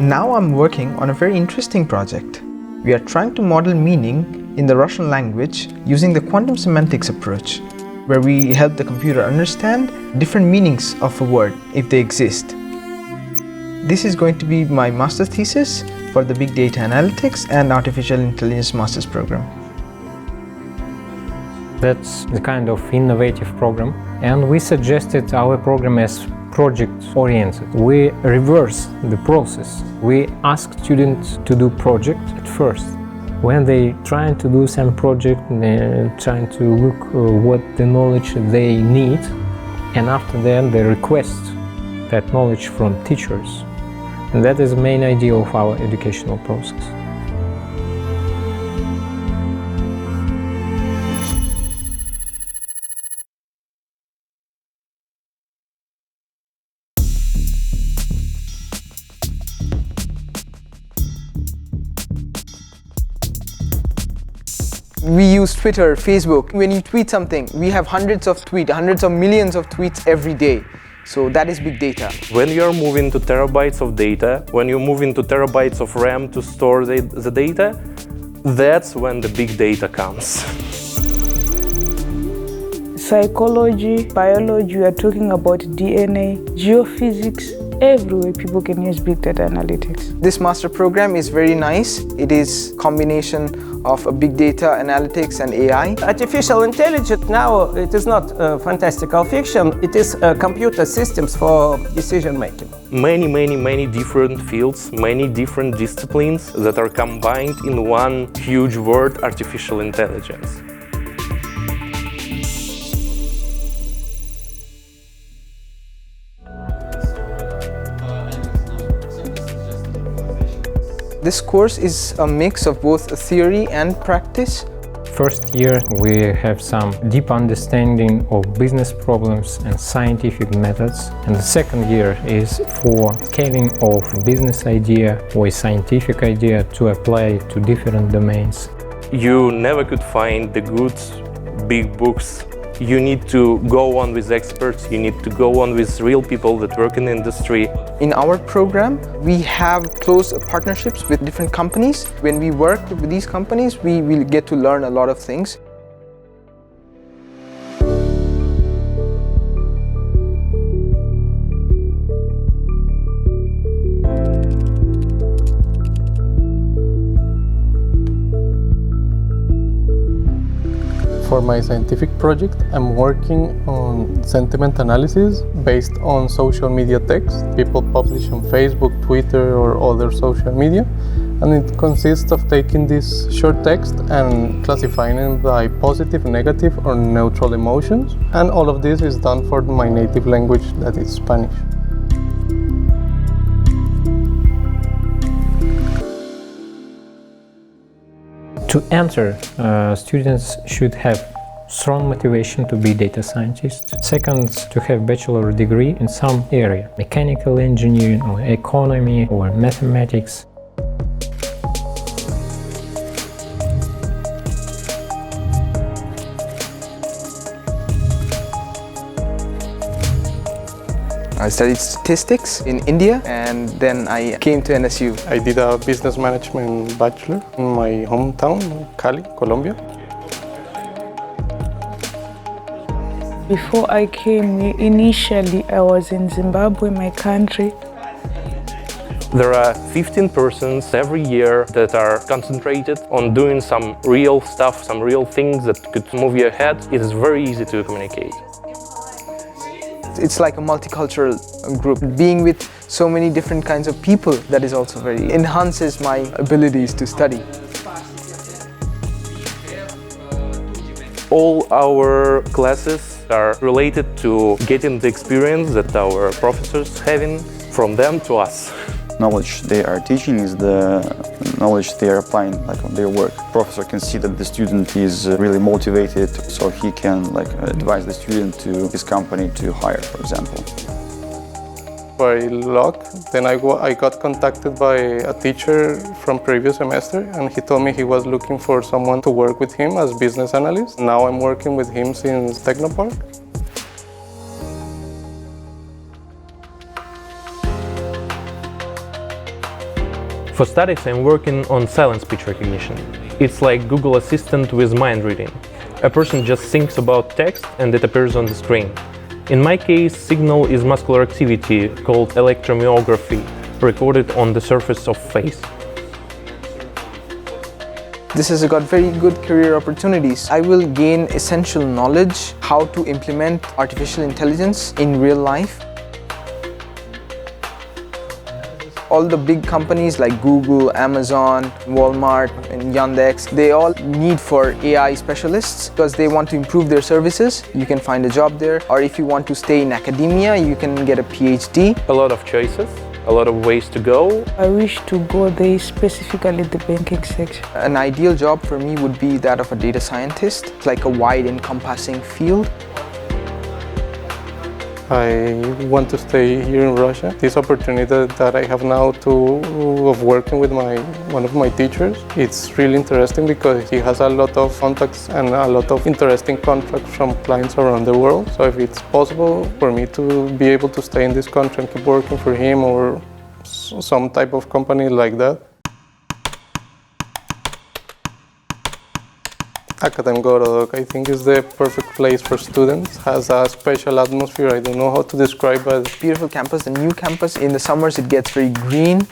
Now I'm working on a very interesting project. We are trying to model meaning in the Russian language using the quantum semantics approach, where we help the computer understand different meanings of a word if they exist. This is going to be my master's thesis for the Big Data Analytics and Artificial Intelligence Master's Program. That's the kind of innovative program, and we suggested our program as project-oriented. We reverse the process. We ask students to do project at first. When they trying to do some project, they're trying to look what the knowledge they need, and after that they request that knowledge from teachers. And that is the main idea of our educational process. We use Twitter, Facebook. When you tweet something, we have hundreds of millions of tweets every day. So that is big data. When you're moving to terabytes of data, when you move into terabytes of RAM to store the data, that's when the big data comes. Psychology, biology, we are talking about DNA, geophysics, everywhere people can use big data analytics. This master program is very nice. It is a combination of big data analytics and AI. Artificial intelligence now, it is not fantastical fiction, it is computer systems for decision making. Many different fields, many different disciplines that are combined in one huge word, artificial intelligence. This course is a mix of both theory and practice. First year we have some deep understanding of business problems and scientific methods, and the second year is for scaling of business idea or scientific idea to apply to different domains. You never could find the good big books. You need to go on with experts, you need to go on with real people that work in the industry. In our program, we have close partnerships with different companies. When we work with these companies, we will get to learn a lot of things. For my scientific project, I'm working on sentiment analysis based on social media text people publish on Facebook, Twitter, or other social media. And it consists of taking this short text and classifying it by positive, negative, or neutral emotions. And all of this is done for my native language, that is Spanish. To enter, students should have strong motivation to be data scientists. Second, to have bachelor degree in some area, mechanical engineering or economy or mathematics. I studied statistics in India and then I came to NSU. I did a business management bachelor in my hometown, Cali, Colombia. Before I came, initially I was in Zimbabwe, my country. There are 15 persons every year that are concentrated on doing some real stuff, some real things that could move you ahead. It is very easy to communicate. It's like a multicultural group. Being with so many different kinds of people, that is also very enhances my abilities to study. All our classes are related to getting the experience that our professors having from them to us. Knowledge they are teaching is the knowledge they are applying on their work. Professor can see that the student is really motivated, so he can advise the student to his company to hire, for example. By luck, then I got contacted by a teacher from previous semester, and he told me he was looking for someone to work with him as business analyst. Now I'm working with him since Technopark. For studies, I'm working on silent speech recognition. It's like Google Assistant with mind reading. A person just thinks about text and it appears on the screen. In my case, signal is muscular activity called electromyography, recorded on the surface of face. This has got very good career opportunities. I will gain essential knowledge how to implement artificial intelligence in real life. All the big companies like Google, Amazon, Walmart, and Yandex, they all need for AI specialists because they want to improve their services. You can find a job there. Or if you want to stay in academia, you can get a PhD. A lot of choices, a lot of ways to go. I wish to go there, specifically the banking sector. An ideal job for me would be that of a data scientist. It's like a wide encompassing field. I want to stay here in Russia. This opportunity that I have now of working with one of my teachers, it's really interesting because he has a lot of contacts and a lot of interesting contracts from clients around the world. So if it's possible for me to be able to stay in this country and keep working for him or some type of company like that. Academic Gorodok, I think, is the perfect place for students. Has a special atmosphere. I don't know how to describe it. Beautiful campus, the new campus. In the summers, it gets very green.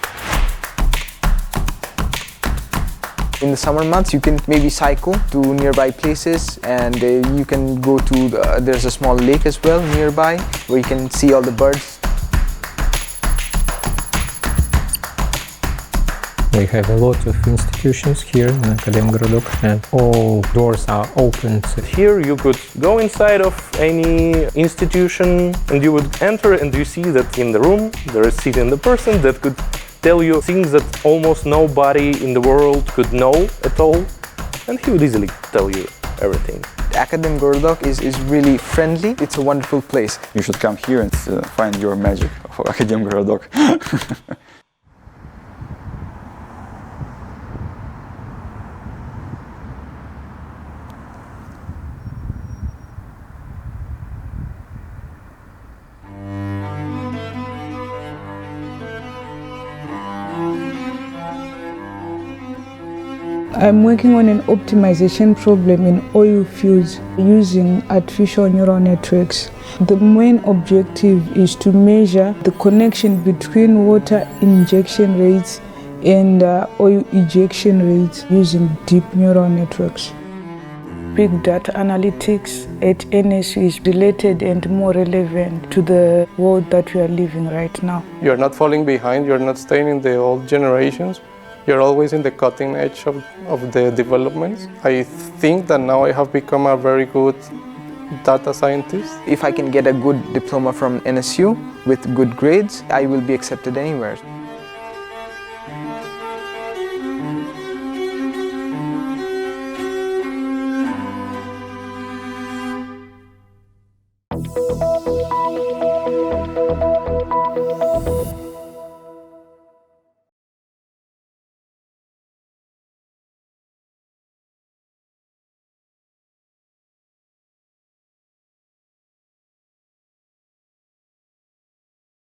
In the summer months, you can maybe cycle to nearby places, and you can go to there's a small lake as well nearby where you can see all the birds. We have a lot of institutions here in Academic Gorodok, and all doors are open. Here you could go inside of any institution and you would enter and you see that in the room there is sitting the person that could tell you things that almost nobody in the world could know at all, and he would easily tell you everything. Academic Gorodok is really friendly. It's a wonderful place. You should come here and find your magic of Academic Gorodok. I'm working on an optimization problem in oil fields using artificial neural networks. The main objective is to measure the connection between water injection rates and oil ejection rates using deep neural networks. Big data analytics at NSU is related and more relevant to the world that we are living right now. You're not falling behind, you're not staying in the old generations. You're always in the cutting edge of the developments. I think that now I have become a very good data scientist. If I can get a good diploma from NSU with good grades, I will be accepted anywhere.